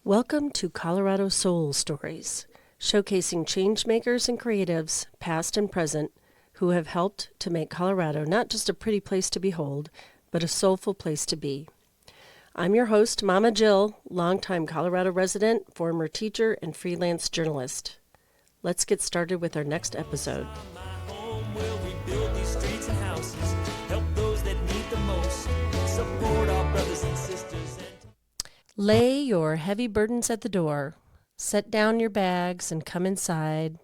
Welcome to Colorado Soul Stories, showcasing changemakers and creatives, past and present, who have helped to make Colorado not just a pretty place to behold, but a soulful place to be. I'm your host, Mama Jill, longtime Colorado resident, former teacher, and freelance journalist. Let's get started with our next episode. Lay your heavy burdens at the door. Set down your bags and come inside.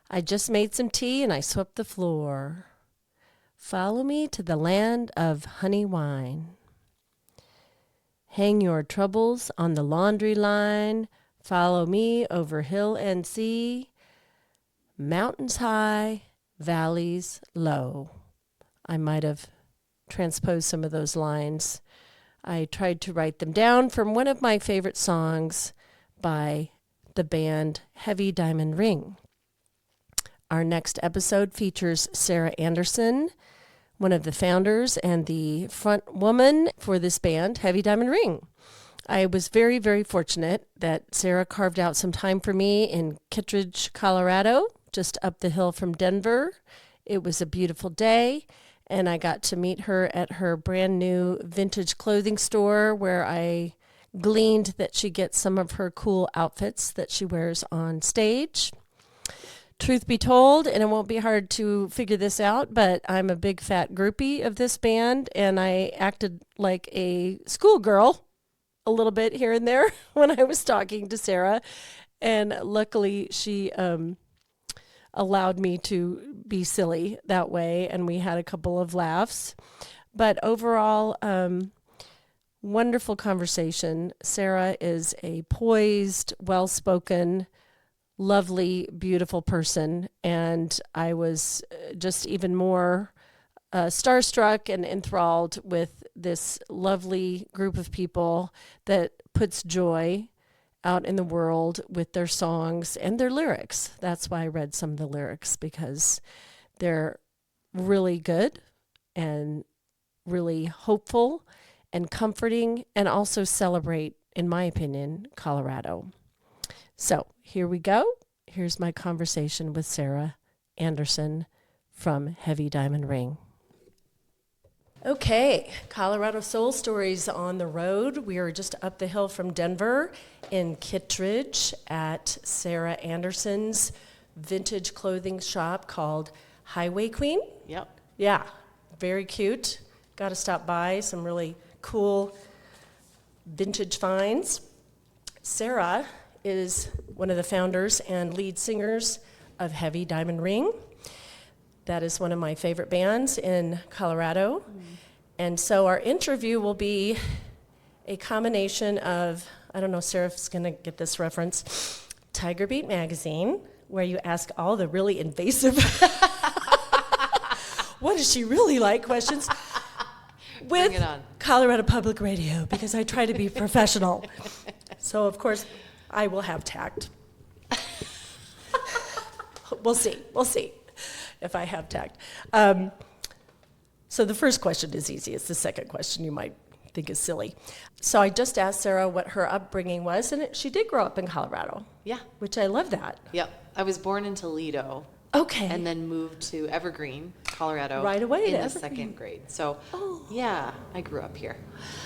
I just made some tea and I swept the floor. Follow me to the land of honey wine. Hang your troubles on the laundry line. Follow me over hill and sea. Mountains high, valleys low. I might have transposed some of those lines. I tried to write them down from one of my favorite songs by the band Heavy Diamond Ring. Our next episode features Sarah Anderson, one of the founders and the front woman for this band, Heavy Diamond Ring. I was very, very fortunate that Sarah carved out some time for me in Kittridge, Colorado, just up the hill from Denver. It was a beautiful day, and I got to meet her at her brand new vintage clothing store where I gleaned that she gets some of her cool outfits that she wears on stage. Truth be told, and it won't be hard to figure this out, but I'm a big fat groupie of this band, and I acted like a schoolgirl a little bit here and there when I was talking to Sarah, and luckily she allowed me to be silly that way, and we had a couple of laughs. But overall, wonderful conversation. Sarah is a poised, well-spoken, lovely, beautiful person, and I was just even more starstruck and enthralled with this lovely group of people that puts joy out in the world with their songs and their lyrics. That's why I read some of the lyrics, because they're really good and really hopeful and comforting, and also celebrate, in my opinion, Colorado. So here we go. Here's my conversation with Sarah Anderson from Heavy Diamond Ring. Okay, Colorado Soul Stories on the road. We are just up the hill from Denver in Kittridge at Sarah Anderson's vintage clothing shop called Highway Queen. Yep. Yeah, very cute. Got to stop by, some really cool vintage finds. Sarah is one of the founders and lead singers of Heavy Diamond Ring. That is one of my favorite bands in Colorado. And so our interview will be a combination of, I don't know, Sarah's going to get this reference, Tiger Beat magazine, where you ask all the really invasive, what does she really like questions, with Colorado Public Radio, because I try to be professional. So, of course, I will have tact. We'll see if I have tact. So the first question is easy. It's the second question you might think is silly. So I just asked Sarah what her upbringing was, and she did grow up in Colorado. Yeah. Which I love that. Yep. I was born in Toledo. Okay. And then moved to Evergreen, Colorado. Right away in to the Evergreen. Second grade. So, yeah, I grew up here.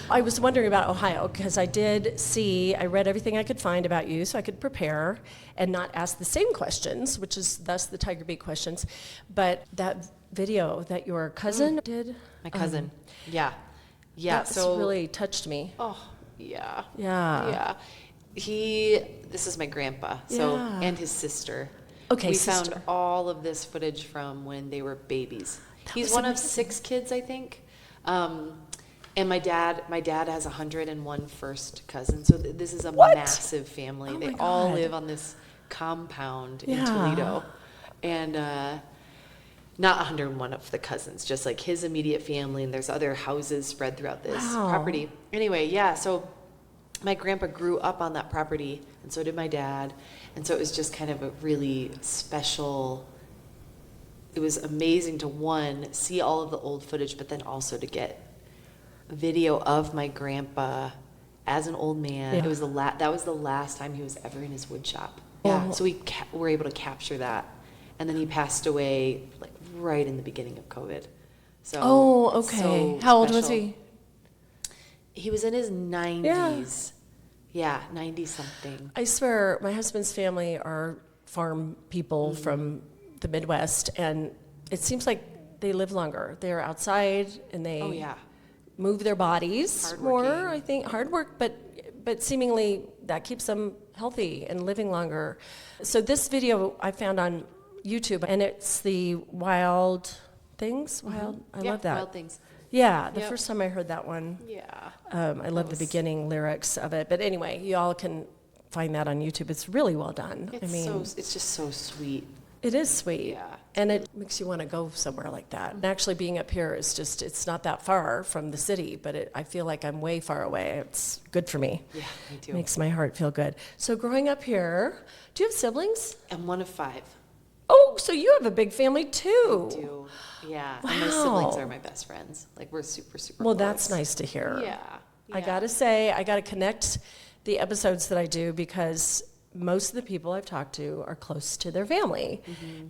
I was wondering about Ohio because I read everything I could find about you so I could prepare and not ask the same questions, which is thus the Tiger Beat questions. But that video that your cousin did. My cousin. Yeah. That's really touched me. Oh, yeah. Yeah. Yeah. This is my grandpa, Yeah. and his sister. Okay, we sister. found all of this footage from when they were babies. He's one of 6 kids, I think. And my dad has 101 first cousins. So this is a massive family. They all live on this compound in Toledo. And not 101 of the cousins, just like his immediate family. And there's other houses spread throughout this property. Anyway, yeah, so my grandpa grew up on that property, and so did my dad. And so it was just kind of a really special, it was amazing to, see all of the old footage, but then also to get video of my grandpa as an old man. Yeah. It was that was the last time he was ever in his wood shop. Yeah, so we were able to capture that. And then he passed away like right in the beginning of COVID. So Oh, it's okay. so How old was special. he? He was in his 90s. Yeah, 90 something. I swear, my husband's family are farm people from the Midwest, and it seems like they live longer. They're outside, and they Oh yeah. move their bodies more. Hardworking. I think hard work, but seemingly that keeps them healthy and living longer. So this video I found on YouTube, and it's the Wild Things. Wild, I love that. Wild Things. Yeah, the Yep. first time I heard that one. Yeah. I love the beginning lyrics of it. But anyway, you all can find that on YouTube. It's really well done. It's just so sweet. It is sweet. Yeah. And it makes you want to go somewhere like that. And actually being up here is just, it's not that far from the city, but I feel like I'm way far away. It's good for me. Yeah, me too. Makes my heart feel good. So growing up here, do you have siblings? I'm one of 5. Oh, so you have a big family too. I do. Yeah. Wow. And my siblings are my best friends. Like we're super, super Well, close. that's nice to hear. Yeah. I gotta say, I gotta connect the episodes that I do because most of the people I've talked to are close to their family.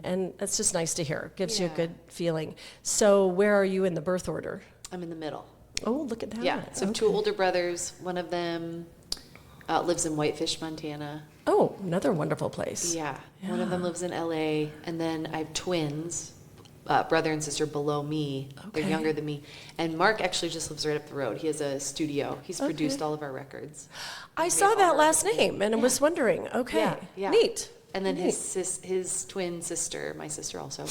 And that's just nice to hear. Gives you a Yeah. good feeling. So where are you in the birth order? I'm in the middle. Oh, look at that. Yeah. So I have 2 older brothers. One of them lives in Whitefish, Montana. Oh, another wonderful place. Yeah. One of them lives in LA. And then I have twins, brother and sister below me. They're Okay. younger than me. And Mark actually just lives right up the road. He has a studio. He's produced all of our records. I saw that last name and I was wondering, okay, Yeah, yeah. neat. And then Neat. his twin sister, my sister also,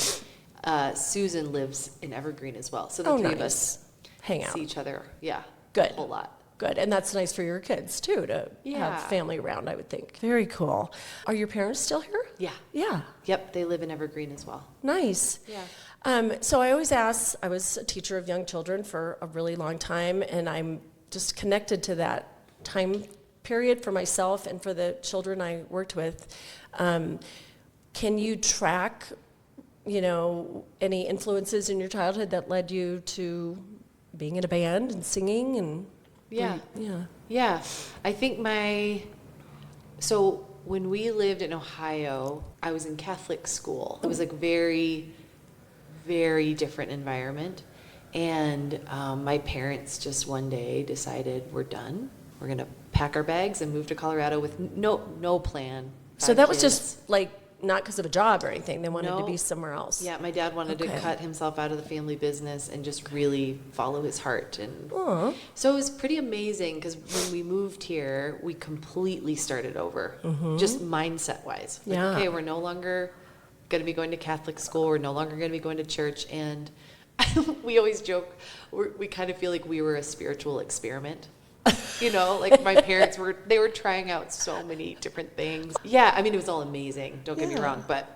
Susan lives in Evergreen as well. So the Oh, three of nice. us Hang out. see each other. Yeah. Good. A whole lot. Good. And that's nice for your kids too, to Yeah. have family around, I would think. Very cool. Are your parents still here? Yeah. Yeah. Yep. They live in Evergreen as well. Nice. Yeah. So I always ask, I was a teacher of young children for a really long time, and I'm just connected to that time period for myself and for the children I worked with. Can you track, any influences in your childhood that led you to being in a band and singing and Yeah. yeah. Yeah. I think so when we lived in Ohio, I was in Catholic school. It was like very, very different environment. And my parents just one day decided we're done. We're going to pack our bags and move to Colorado with no plan. So 5 that was kids. just like not because of a job or anything. They wanted to No. be somewhere else. Yeah, my dad wanted to Okay. cut himself out of the family business and just really follow his heart. And Aw. so it was pretty amazing because when we moved here, we completely started over, just mindset wise. Like, Yeah. okay, we're no longer going to be going to Catholic school. We're no longer going to be going to church. And we always joke, we kind of feel like we were a spiritual experiment. Like my parents were trying out so many different things. Yeah, I mean, it was all amazing. Don't get me Yeah. wrong. But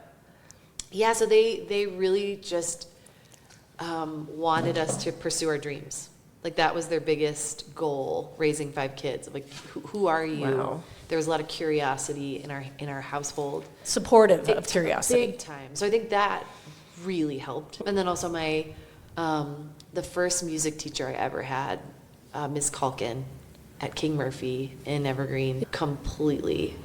yeah, so they really just wanted us to pursue our dreams. Like that was their biggest goal, raising 5 kids. Like, who are you? Wow. There was a lot of curiosity in our household. Supportive of curiosity. Big time. So I think that really helped. And then also my, the first music teacher I ever had, Miss Calkin at King Murphy in Evergreen, completely,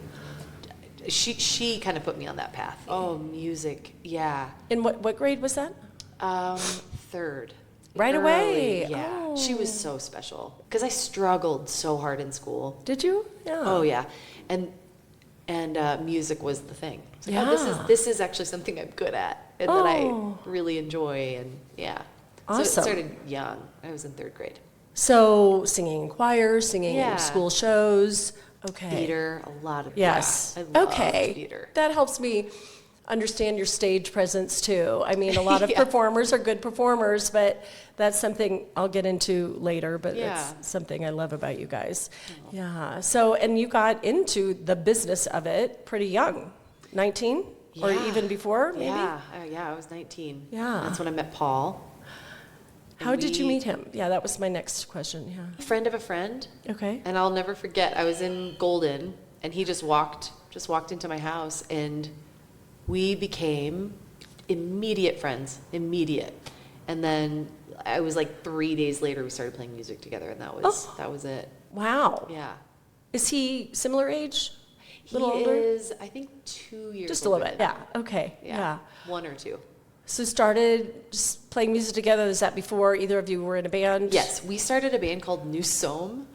she kind of put me on that path. Oh, music, yeah. And what grade was that? 3rd. Right Early, away. Yeah. She was so special because I struggled so hard in school. Did you? Yeah. Oh yeah, and music was the thing. It's like, Yeah. this is actually something I'm good at and that I really enjoy, and yeah. So Awesome. it started young. I was in 3rd grade. So singing in choirs, singing Yeah. in school shows. Okay. Theater, a lot of Yes. Yeah, I loved Okay. theater. That helps me understand your stage presence too. I mean, a lot of Yeah. performers are good performers, but that's something I'll get into later, but Yeah. that's something I love about you guys. Yeah. So, and you got into the business of it pretty young, 19 or Yeah. even before maybe? Yeah, I was 19. Yeah. That's when I met Paul. How And did you we- meet him? Yeah, that was my next question. Yeah. A friend of a friend. Okay. And I'll never forget, I was in Golden, and he just walked into my house, and we became immediate friends, immediate. And then I was like 3 days later, we started playing music together, and that was it. Wow. Yeah. Is he similar age? A little He older? is, I think, 2 years Just a little older bit. than Yeah. Okay. me. Yeah. 1 or 2. So started just playing music together. Is that before either of you were in a band? Yes, we started a band called Nous Sommes.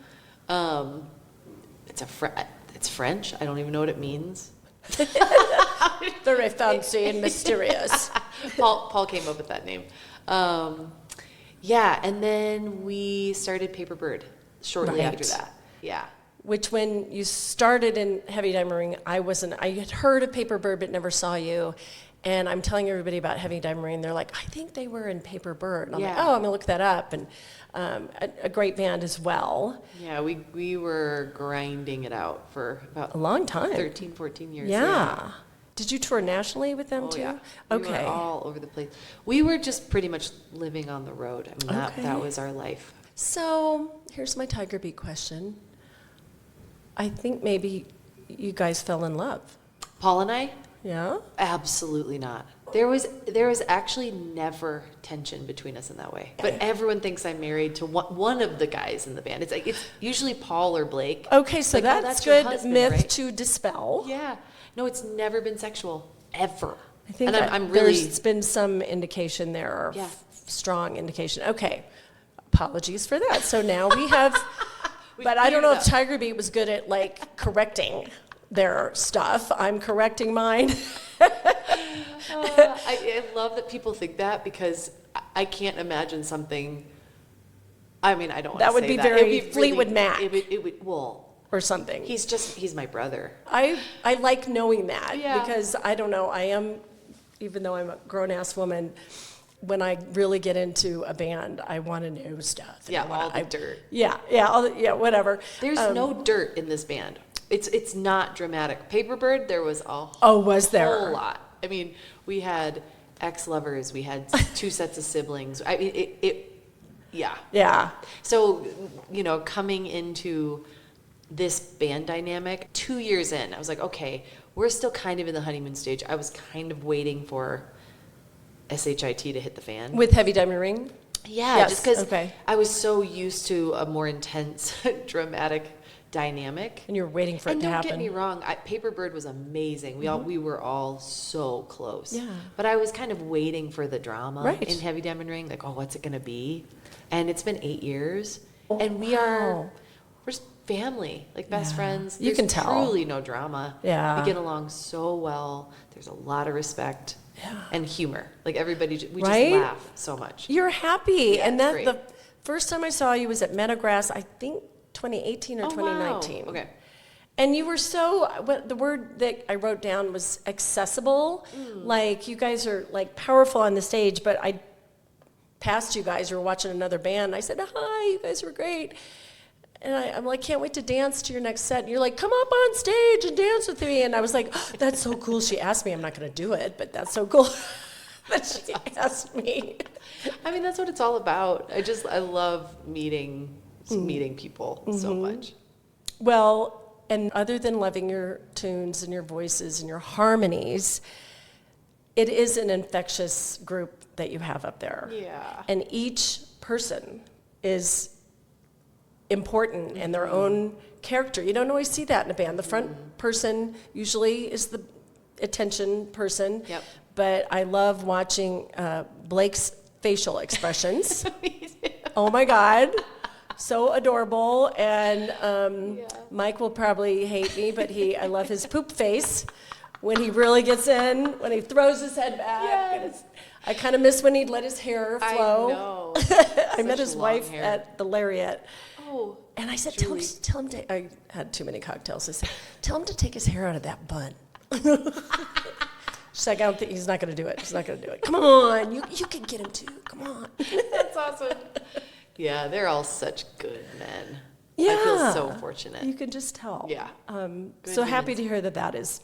It's French. I don't even know what it means. Very fancy and mysterious. Paul came up with that name. Yeah, and then we started Paper Bird shortly Right. after that. Yeah. Which when you started in Heavy Diamond Ring, I had heard of Paper Bird but never saw you. And I'm telling everybody about Heavy Diamond Ring. They're like, I think they were in Paper Bird. And I'm like, Yeah. oh, I'm going to look that up. And a great band as well. Yeah, we were grinding it out for about A long time. 13, 14 years. Yeah. Did you tour nationally with them Oh, too? yeah. Okay. We were all over the place. We were just pretty much living on the road. I mean, Okay. that was our life. So here's my Tiger Beat question. I think maybe you guys fell in love. Paul and I? Yeah? Absolutely not. There was actually never tension between us in that way. But everyone thinks I'm married to one of the guys in the band. It's usually Paul or Blake. Okay, so Like, oh, that's your good husband, myth right? to dispel. Yeah. No, it's never been sexual, ever. I think and that I'm really there's been some indication there, or Yeah. strong indication. Okay, apologies for that. So now we have, We but I don't know figured if it Tiger Beat was good at like correcting their stuff. I'm correcting mine. I love that people think that because I can't imagine something. I mean, I don't want to That would say be that. very It'd be Fleetwood Mac. It would. Well, Or something. he's my brother. I like knowing that Yeah. because I don't know, I am, even though I'm a grown-ass woman, when I really get into a band, I want to know stuff. And Yeah, I wanna- all the dirt. Yeah, whatever. There's no dirt in this band. It's not dramatic. Paperbird, there was a Was there? whole lot. I mean, we had ex-lovers. We had 2 sets of siblings. I mean, yeah. Yeah. So, coming into this band dynamic, 2 years in, I was like, okay, we're still kind of in the honeymoon stage. I was kind of waiting for SHIT to hit the fan. With Heavy Diamond Ring? Yeah, Yes, just because okay. I was so used to a more intense, dramatic dynamic. And you're waiting for it And to don't happen. get me wrong, Paperbird was amazing. We were all so close. Yeah. But I was kind of waiting for the drama Right. in Heavy Diamond Ring. Like, oh, what's it going to be? And it's been 8 years. Oh, and wow. we're just family, like best Yeah. friends. You There's can tell. truly no drama. Yeah. We get along so well. There's a lot of respect. Yeah. And humor. Like everybody, we Right? just laugh so much. You're happy. Yeah, and it's that great. the first time I saw you was at Metagrass, I think 2018 or Oh, 2019. wow. Okay. And you were the word that I wrote down was accessible. Like, you guys are like powerful on the stage, but I passed you guys, you were watching another band, and I said, hi, you guys were great. And I'm like, can't wait to dance to your next set. And you're like, come up on stage and dance with me. And I was like, oh, that's so cool. She asked me, I'm not going to do it, but that's so cool that she asked me. I mean, that's what it's all about. I love meeting people so much. Well, and other than loving your tunes and your voices and your harmonies, it is an infectious group that you have up there. Yeah. And each person is important in their own character. You don't always see that in a band. The front person usually is the attention person. Yep. But I love watching Blake's facial expressions. Oh my God. So adorable. And Mike will probably hate me, but I love his poop face when he really gets in, when he throws his head back. Yes. I kind of miss when he'd let his hair flow. I know. I met Such his long wife hair. at the Lariat. Oh. And I said, Julie. tell him to, I had too many cocktails. I said, tell him to take his hair out of that bun. She's like, I don't think, he's not going to do it. He's not going to do it. Come on, you can get him too. Come on. That's awesome. Yeah, they're all such good men. Yeah. I feel so fortunate. You can just tell. Yeah. So Good happy humans. to hear that is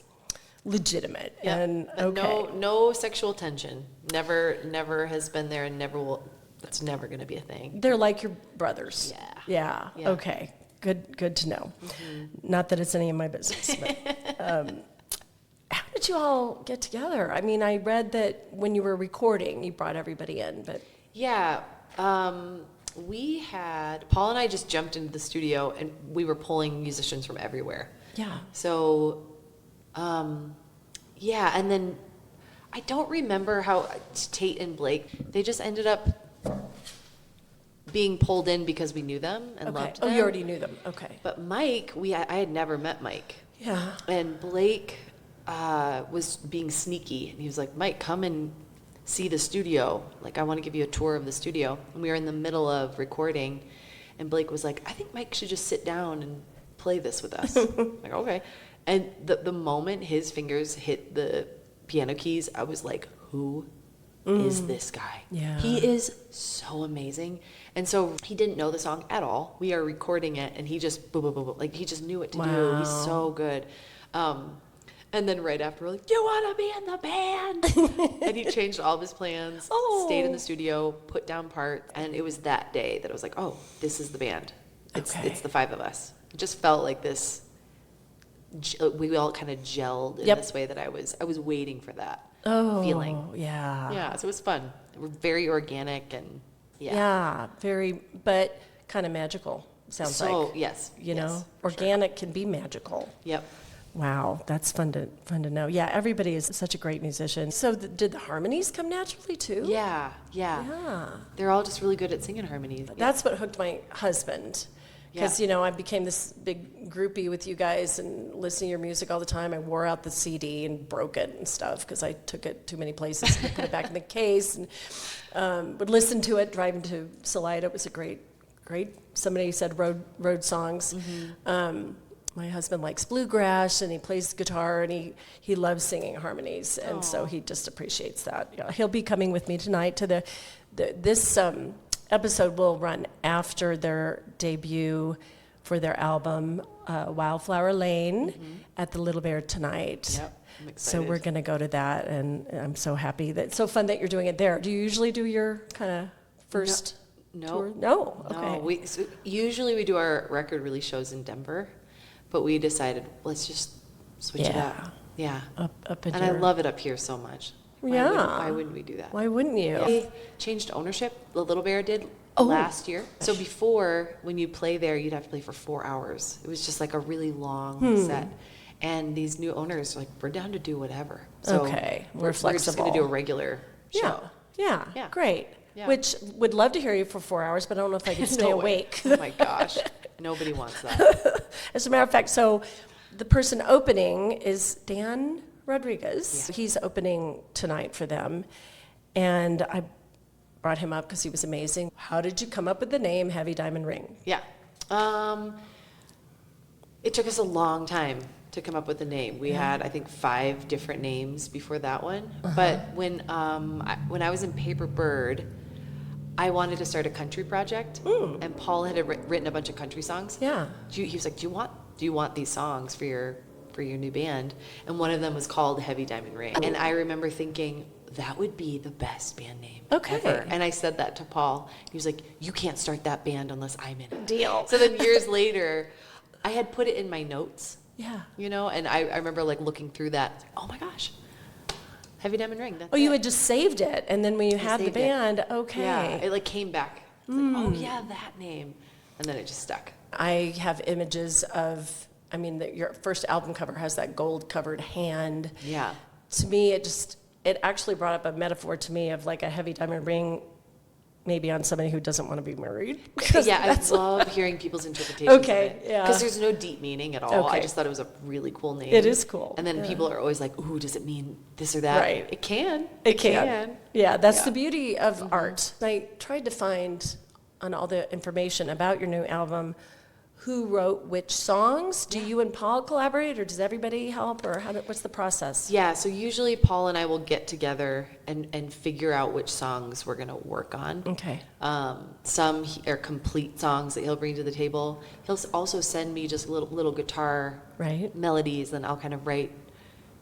legitimate. Yep. And And okay. no sexual tension. Never has been there and never will. That's never going to be a thing. They're like your brothers. Yeah. Yeah. Okay. Good to know. Not that it's any of my business. But, how did you all get together? I mean, I read that when you were recording, you brought everybody in, but Yeah. Paul and I just jumped into the studio and we were pulling musicians from everywhere. Yeah. So, yeah, and then I don't remember how Tate and Blake, they just ended up being pulled in because we knew them and loved them. Oh, you already knew them. Okay. But Mike, I had never met Mike. Yeah. And Blake was being sneaky. And he was like, Mike, come and see the studio. Like, I want to give you a tour of the studio. And we were in the middle of recording. And Blake was like, I think Mike should just sit down and play this with us. Like, okay. And the moment his fingers hit the piano keys, I was like, who is this guy? Yeah. He is so amazing. And so he didn't know the song at all. We are recording it, and he just, boom, boom, boom, boom. Like, he just knew what to do. He's so good. And then right after, we're like, you want to be in the band? And he changed all of his plans, stayed in the studio, put down parts. And it was that day that I was like, oh, this is the band. It's the five of us. It just felt like this. We all kind of gelled in this way that I was waiting for that feeling. Yeah. Yeah, so it was fun. We're very organic and very, but kind of magical. Sounds like. Yes. You know, organic can be magical. Yep. Wow, that's fun to know. Yeah, everybody is such a great musician. So did the harmonies come naturally too? Yeah. They're all just really good at singing harmonies. That's what hooked my husband. Because, I became this big groupie with you guys and listening to your music all the time. I wore out the CD and broke it and stuff because I took it too many places and put it back in the case and would listen to it driving to Salida. It was a great, somebody said road songs. Mm-hmm. My husband likes bluegrass and he plays guitar and he loves singing harmonies. And so he just appreciates that. Yeah, he'll be coming with me tonight to this episode will run after their debut for their album, Wildflower Lane, at the Little Bear tonight. Yep, I'm excited. So we're going to go to that, and I'm so happy. It's so fun that you're doing it there. Do you usually do your kind of first tour? No? Okay. No, usually we do our record release shows in Denver, but we decided, let's just switch it up. Yeah. Up and I love it up here so much. Why wouldn't we do that? Why wouldn't you? They changed ownership. The Little Bear did last year. So before, when you play there, you'd have to play for 4 hours. It was just like a really long set. And these new owners are like, we're down to do whatever. So we're flexible. We're just going to do a regular show. Yeah. Great. Yeah. Which would love to hear you for 4 hours, but I don't know if I can stay awake. Oh my gosh. Nobody wants that. As a matter of fact, so the person opening is Dan Rodriguez. Yeah. He's opening tonight for them. And I brought him up because he was amazing. How did you come up with the name Heavy Diamond Ring? Yeah. It took us a long time to come up with the name. We had, I think, 5 different names before that one. But when I was in Paper Bird, I wanted to start a country project. And Paul had written a bunch of country songs. Yeah. He was like, do you want these songs for your new band? And one of them was called Heavy Diamond Ring. And I remember thinking, that would be the best band name ever. And I said that to Paul. He was like, you can't start that band unless I'm in it. Deal. So then years later, I had put it in my notes. Yeah. And I remember like looking through that. Oh my gosh. Heavy Diamond Ring. That's you had just saved it. And then when you had the band, Yeah, it like came back. It's like, oh yeah, that name. And then it just stuck. I have images of, your first album cover has that gold covered hand. Yeah. To me, it actually brought up a metaphor to me of like a heavy diamond ring, maybe on somebody who doesn't want to be married. Yeah, I love hearing people's interpretations of it. Yeah. Because there's no deep meaning at all. I just thought it was a really cool name. It is cool. And then people are always like, ooh, does it mean this or that? Right. It can. It can. Yeah, that's the beauty of art. I tried to find on all the information about your new album who wrote which songs. Do you and Paul collaborate, or does everybody help, or what's the process? Yeah, so usually Paul and I will get together and figure out which songs we're going to work on. Okay. Some are complete songs that he'll bring to the table. He'll also send me just little guitar melodies, and I'll kind of write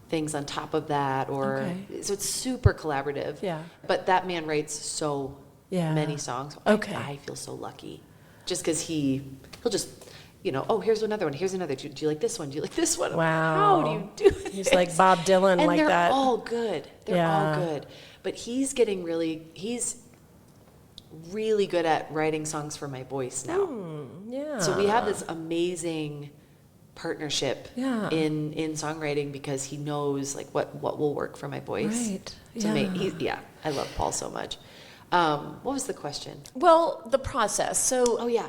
things on top of that. So it's super collaborative. Yeah. But that man writes so many songs. I feel so lucky. Just because he'll just, here's another one, here's another. Do you like this one? Do you like this one? Wow. How do you do this? He's like Bob Dylan, and like they're that. all good. They're all good. But he's getting he's really good at writing songs for my voice now. Yeah. So we have this amazing partnership Yeah. in songwriting because he knows like what will work for my voice. Right. To Yeah. make, I love Paul so much. What was the question? Well, the process. So. Oh yeah.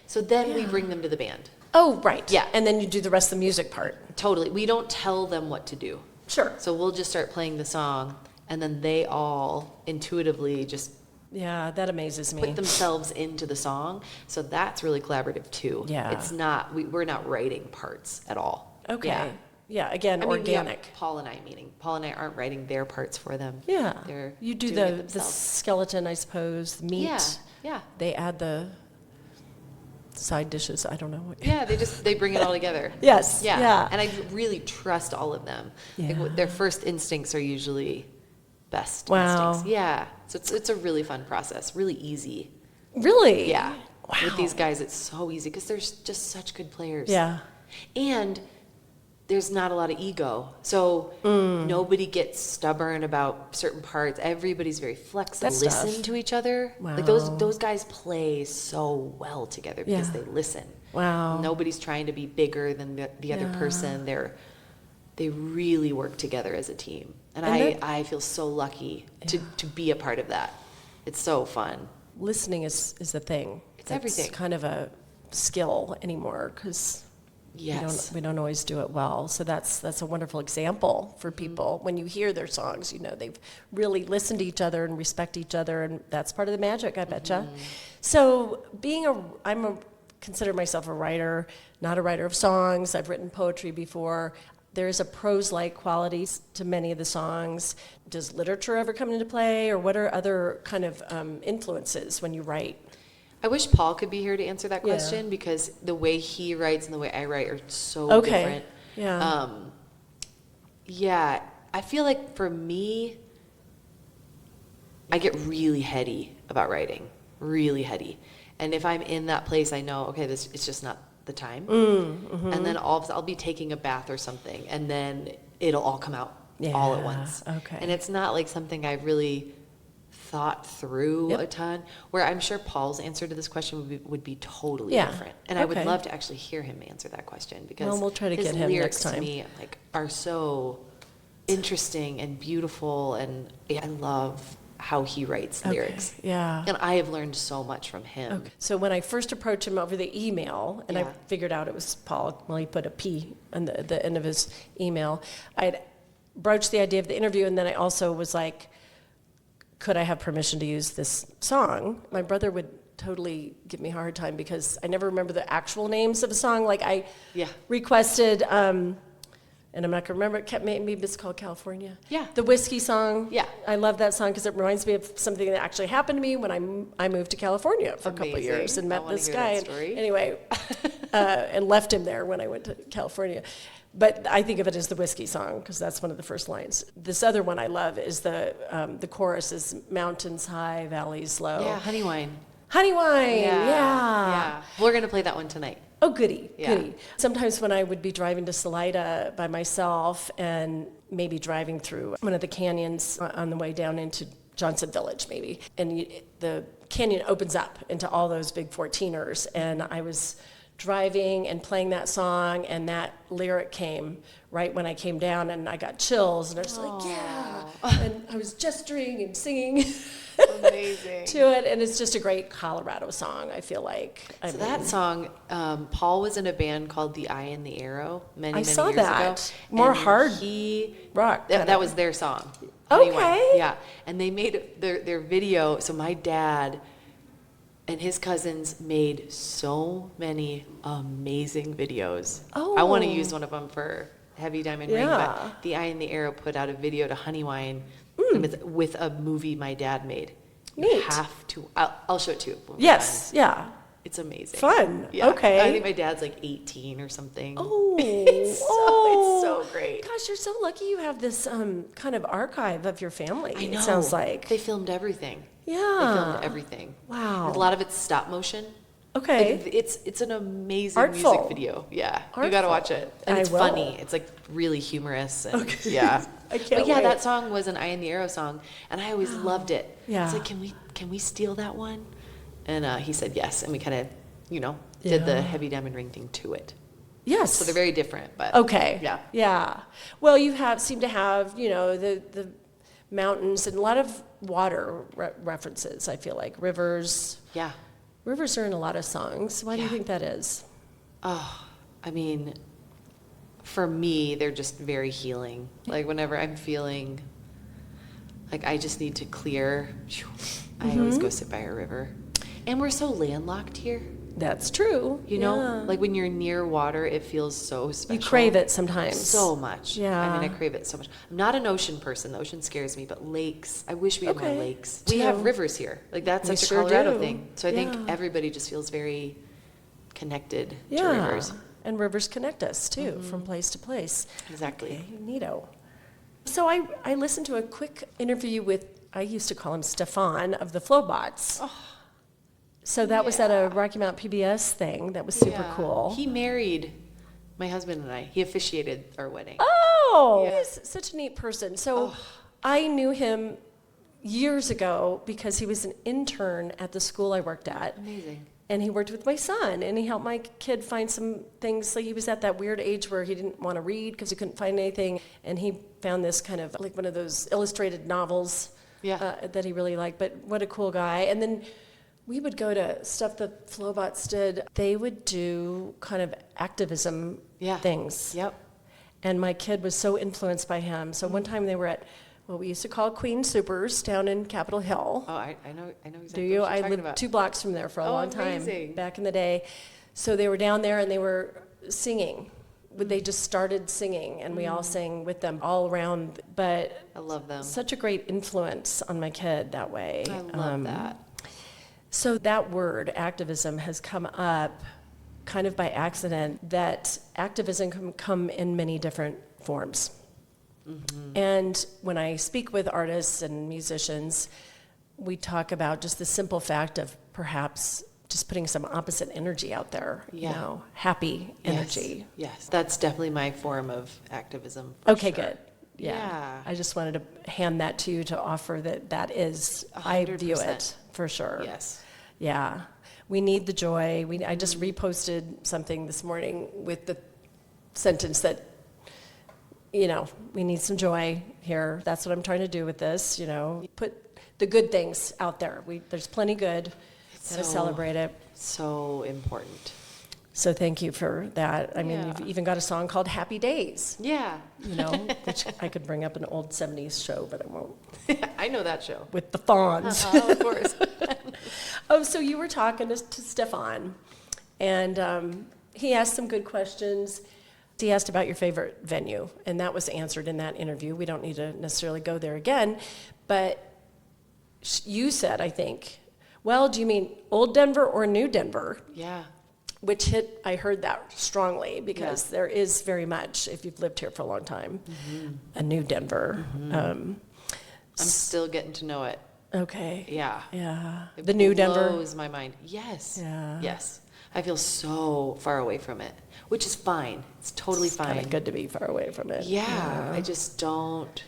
So then we bring them to the band. Oh, right. Yeah. And then you do the rest of the music part. Totally. We don't tell them what to do. Sure. So we'll just start playing the song, and then they all intuitively just Yeah, that amazes me. put themselves into the song. So that's really collaborative too. Yeah. It's not, we're not writing parts at all. Okay. Yeah. Yeah, again, I mean, organic. Paul and I aren't writing their parts for them. Yeah. They're You do doing it the themselves. skeleton, I suppose, the meat. Yeah. They add the side dishes. I don't know what. Yeah, they bring it all together. Yes. Yeah. Yeah. And I really trust all of them. Yeah. Like, their first instincts are usually best Wow. instincts. Yeah. So it's a really fun process, really easy. Really? Yeah. Wow. With these guys, it's so easy because they're just such good players. Yeah. And there's not a lot of ego. So nobody gets stubborn about certain parts. Everybody's very flexible. That's Listen tough. to each other. Wow. Like those guys play so well together because Yeah. they listen. Wow. Nobody's trying to be bigger than the other Yeah. person. They really work together as a team. And I feel so lucky to be a part of that. It's so fun. Listening is the thing. It's everything. It's kind of a skill anymore because Yes. we don't always do it well. So that's a wonderful example for people. When you hear their songs, they've really listened to each other and respect each other, and that's part of the magic, I betcha. So consider myself a writer, not a writer of songs. I've written poetry before. There is a prose-like qualities to many of the songs. Does literature ever come into play, or what are other kind of influences when you write? I wish Paul could be here to answer that Yeah. question because the way he writes and the way I write are so Okay. different. Yeah. Yeah, I feel like for me, I get really heady about writing, really heady. And if I'm in that place, I know, okay, it's just not the time. And then I'll be taking a bath or something, and then it'll all come out all at Yeah, once. okay. And it's not like something I really thought through Yep. a ton, where I'm sure Paul's answer to this question would be totally Yeah, different. And I would okay. love to actually hear him answer that question because Well, we'll try to his get him lyrics next time. to me are so interesting and beautiful, and I love how he writes lyrics. Okay, yeah. And I have learned so much from him. Okay. So when I first approached him over the email, and I Yeah. figured out it was Paul, well, he put a P on the end of his email, I'd broached the idea of the interview, and then I also was like, could I have permission to use this song? My brother would totally give me a hard time because I never remember the actual names of a song. Like I Yeah. requested, and I'm not going to remember, maybe it's called California. Yeah. The Whiskey song. Yeah. I love that song because it reminds me of something that actually happened to me when I moved to California for a couple of Amazing. years and I met wanna this hear guy. that story. Anyway, and left him there when I went to California. But I think of it as the Whiskey song because that's one of the first lines. This other one I love is the chorus is mountains high, valleys low. Yeah, honey wine. Honey wine, yeah. Yeah. We're going to play that one tonight. Oh, goody, Yeah. goody. Sometimes when I would be driving to Salida by myself and maybe driving through one of the canyons on the way down into Johnson Village, maybe, and the canyon opens up into all those big 14ers, and I was driving and playing that song, and that lyric came right when I came down, and I got chills, and I was like, yeah. And I was gesturing and singing Amazing. to it, and it's just a great Colorado song, I feel like. I So mean, that song, Paul was in a band called The Eye and the Arrow many saw years that. ago. More And hard he rock. that was their song. Honey Wine. Okay. Yeah. And they made their video. So my dad and his cousins made so many amazing videos. I want to Oh. use one of them for Heavy Diamond Ring, Yeah. but The Eye and the Arrow put out a video to Honey Wine with a movie my dad made. You Neat. have to. I'll show it to you. when we're Yes, done. yeah. It's amazing. Fun. Yeah. Okay. I think my dad's like 18 or something. Oh, It's so great. Gosh, you're so lucky you have this kind of archive of your family. I know. It sounds like. They filmed everything. Yeah. They filmed everything. Wow. A lot of it's stop motion. Okay. Like, it's an amazing Artful. music video. Yeah, you gotta watch it. And I it's will. funny. It's like really humorous. And Okay. yeah. I can't But yeah, wait. that song was an Eye in the Arrow song, and I always loved it. Yeah. It's like, can we steal that one? And he said yes, and we kind of, did the Yeah. Heavy Diamond Ring thing to it. Yes. So they're very different, but Okay. yeah. Yeah. Well, you seem to have, the mountains and a lot of water references, I feel like. Rivers. Yeah. Rivers are in a lot of songs. Why do you Yeah. think that is? Oh, I mean, for me, they're just very healing. Like whenever I'm feeling like I just need to clear, I always go sit by a river. And we're so landlocked here. That's true. Yeah. Like when you're near water, it feels so special. You crave it sometimes. So much. Yeah. I mean, I crave it so much. I'm not an ocean person. The ocean scares me, but lakes, I wish we had more Okay. lakes. Too. We have rivers here. Like that's We such a sure Colorado do. thing. So I think Yeah. everybody just feels very connected to Yeah. rivers. And rivers connect us too, from place to place. Exactly. Okay, neato. So I listened to a quick interview with, I used to call him Stefan of the Flowbots. Oh, So that was at a Rocky Mount PBS thing. That was super yeah. cool. He married my husband and I. He officiated our wedding. Oh, Yeah. he's such a neat person. So I knew him years ago because he was an intern at the school I worked at. Amazing. And he worked with my son, and he helped my kid find some things. Like he was at that weird age where he didn't want to read because he couldn't find anything, and he found this kind of like one of those illustrated novels that he really liked. But what a cool guy! And then we would go to stuff that Flowbots did. They would do kind of activism things. Yep. And my kid was so influenced by him. So one time they were at what we used to call Queen Supers down in Capitol Hill. Oh, I know exactly Do you? what you're I talking lived about. 2 blocks from there for a long time amazing. back in the day. So they were down there and they were singing. They just started singing, and we all sang with them all around. But I love them. such a great influence on my kid that way. I love that. So that word, activism, has come up kind of by accident, that activism can come in many different forms. And when I speak with artists and musicians, we talk about just the simple fact of perhaps just putting some opposite energy out there, happy energy. Yes. That's definitely my form of activism. For Okay, sure. good. Yeah. Yeah. I just wanted to hand that to you to offer that is, I view 100%. it for sure. Yes. Yeah. We need the joy. I just reposted something this morning with the sentence that, we need some joy here. That's what I'm trying to do with this, put the good things out there. There's plenty good. Gotta celebrate it. So important. So thank you for that. I mean, Yeah. you've even got a song called Happy Days, Yeah. which I could bring up an old 70s show, but I won't. I know that show. With the Fawns. Of course. Oh, so you were talking to Stefan, and he asked some good questions. He asked about your favorite venue, and that was answered in that interview. We don't need to necessarily go there again, but you said, I think, well, do you mean old Denver or new Denver? Yeah. Which I heard that strongly because there is very much, if you've lived here for a long time, a new Denver. I'm still getting to know it. Okay. Yeah. Yeah. It The new Denver. blows my mind. Yes. Yeah. Yes. I feel so far away from it, which is fine. It's totally fine. Kind of good to be far away from it. Yeah, I just don't.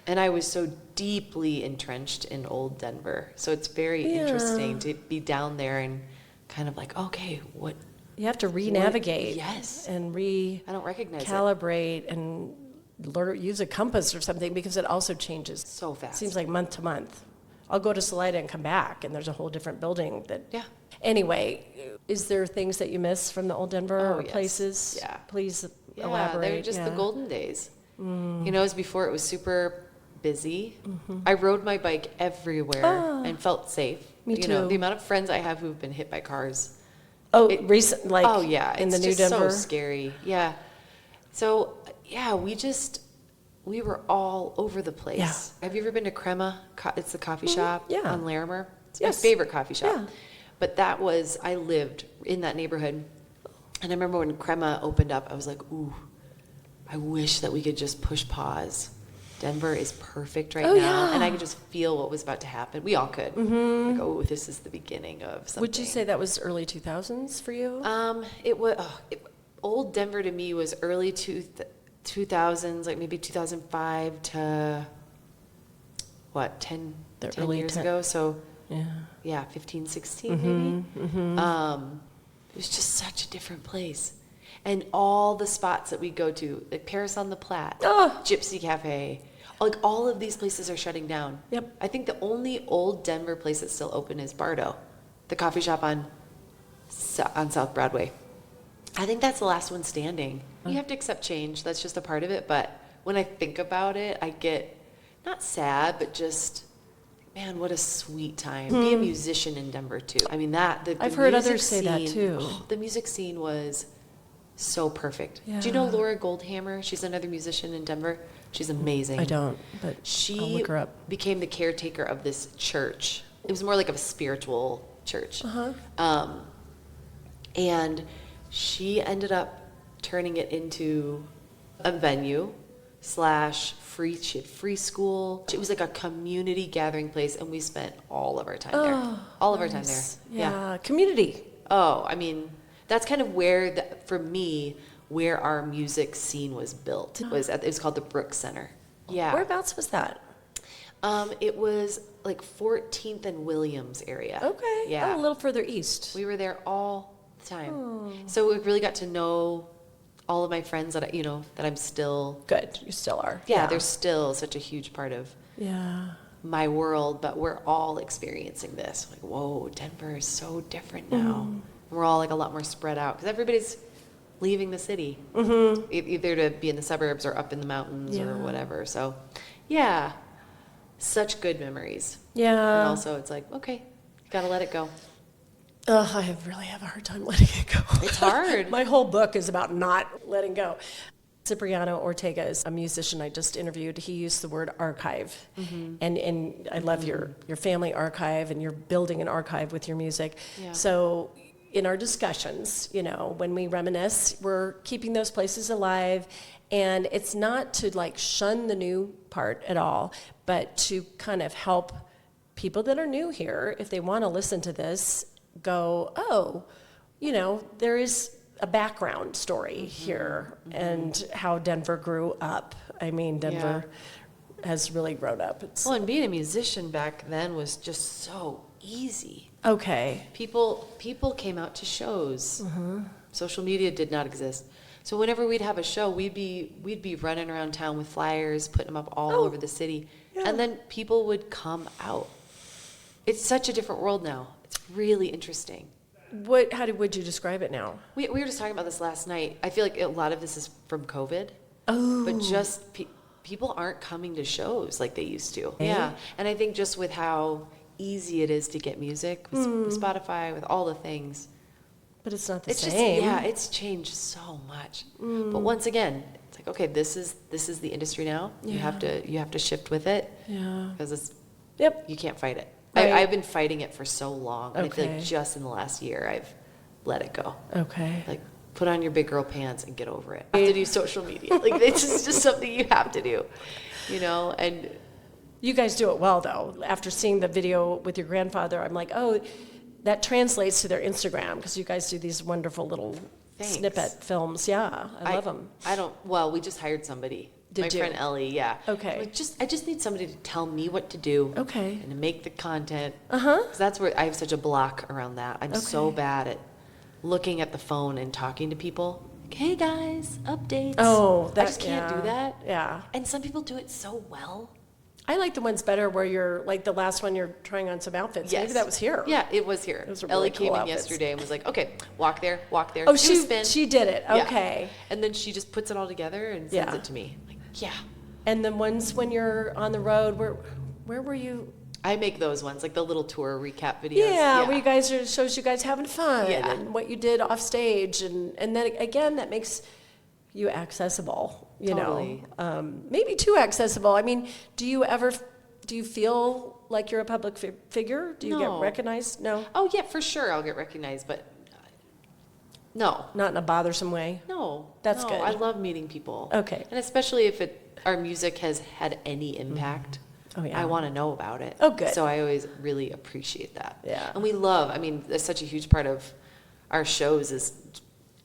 And I was so deeply entrenched in old Denver. So it's very interesting to be down there and kind of like, okay, what? You have to re-navigate. Yes. And I don't recognize recalibrate and use a compass or something because it also changes so fast. Seems like month to month. I'll go to Salida and come back, and there's a whole different building that. Yeah. Anyway, is there things that you miss from the old Denver or yes. places? Yeah. Please Yeah, elaborate. they were just the golden days. Mm. You know, it was before it was super busy. I rode my bike everywhere and felt safe. Me You know, too. the amount of friends I have who've been hit by cars. Oh, It- recent, like oh yeah, in it's the new just Denver. so scary. Yeah. So yeah, we were all over the place. Yeah. Have you ever been to Crema? It's the coffee shop yeah. on Larimer. It's Yes. my favorite coffee shop. Yeah. But I lived in that neighborhood, and I remember when Crema opened up, I was like, ooh, I wish that we could just push pause Denver is perfect right Oh, now. yeah. And I could just feel what was about to happen. We all could. Mm-hmm. Like, oh, this is the beginning of something. Would you say that was early 2000s for you? It was, old Denver to me was early 2000s, like maybe 2005 to, what, 10 years ago? So, yeah, 15, 16 maybe. Mm-hmm. It was just such a different place. And all the spots that we go to, like Paris on the Platte, Gypsy Cafe, like all of these places are shutting down. Yep. I think the only old Denver place that's still open is Bardo, the coffee shop on South Broadway. I think that's the last one standing. You have to accept change. That's just a part of it. But when I think about it, I get not sad, but just, man, what a sweet time. Be a musician in Denver too. I mean, I've heard others say that too. The music scene was so perfect. Yeah. Do you know Laura Goldhammer? She's another musician in Denver. She's amazing. I don't, but She I'll look her up. became the caretaker of this church. It was more like a spiritual church. And she ended up turning it into a venue / free. She had free school. It was like a community gathering place, and we spent all of our time there. All of our time there. Yeah, community. Oh, I mean, that's kind of where, for me, where our music scene was built. It was called the Brooks Center. Yeah. Whereabouts was that? It was like 14th and Williams area. Okay. Yeah. Oh, a little further east. We were there all the time. So we really got to know all of my friends that that I'm still. Good. You still are. Yeah, they're still such a huge part of my world, but we're all experiencing this. Like, whoa, Denver is so different now. We're all like a lot more spread out because everybody's leaving the city, either to be in the suburbs or up in the mountains or whatever. So, yeah, such good memories. Yeah. And also, it's like, okay, you gotta let it go. I really have a hard time letting it go. It's hard. My whole book is about not letting go. Cipriano Ortega is a musician I just interviewed. He used the word archive. And I love your family archive, and you're building an archive with your music. Yeah. So in our discussions, when we reminisce, we're keeping those places alive. And it's not to like shun the new part at all, but to kind of help people that are new here, if they want to listen to this, go, oh, there is a background story here and how Denver grew up. I mean, Denver has really grown up. Well, and being a musician back then was just so easy. Okay. People came out to shows. Social media did not exist. So whenever we'd have a show, we'd be running around town with flyers, putting them up all over the city. Yeah. And then people would come out. It's such a different world now. It's really interesting. Would you describe it now? We were just talking about this last night. I feel like a lot of this is from COVID. Oh. But just people aren't coming to shows like they used to. Yeah. And I think just with how easy it is to get music with Spotify, with all the things. But it's not the It's same. just, it's changed so much. But once again, it's like, okay, this is the industry now. You have to shift with it. Yeah. Because it's Yep. you can't fight it. Right. I've been fighting it for so long. And I feel Okay. like just in the last year I've let it go. Okay. Like, put on your big girl pants and get over it. You have to do social media. Like, this is just something you have to do, and You guys do it well, though. After seeing the video with your grandfather, I'm like, oh, that translates to their Instagram, because you guys do these wonderful little snippet films. Yeah, I love them. We just hired somebody. Did My you? friend Ellie, yeah. Okay. Like, I just need somebody to tell me what to do. Okay. And to make the content. Uh-huh. 'Cause that's where I have such a block around that. I'm so Okay. bad at looking at the phone and talking to people. Like, hey guys, updates. Oh, I just can't do that. Yeah. And some people do it so well. I like the ones better where you're, like the last one, you're trying on some outfits. Yes. Maybe that was here. Yeah, it was here. Those are Ellie really cool came in outfits. yesterday and was like, okay, walk there, Oh, do a spin. she did it. Yeah. Okay. And then she just puts it all together and sends it to me. Like, yeah. And the ones when you're on the road, where were you? I make those ones, like the little tour recap videos. Yeah, where you guys shows you guys having fun Yeah. and what you did off stage, and then again that makes you accessible. You Totally. know, maybe too accessible. I mean, do you feel like you're a public figure? Do you No. get recognized? No. Oh, yeah, for sure I'll get recognized, but No. Not in a bothersome way? No. That's no, good. I love meeting people. Okay. And especially if our music has had any impact. Oh, yeah. I want to know about it. Oh, good. So I always really appreciate that. Yeah. And we love, I mean, that's such a huge part of our shows is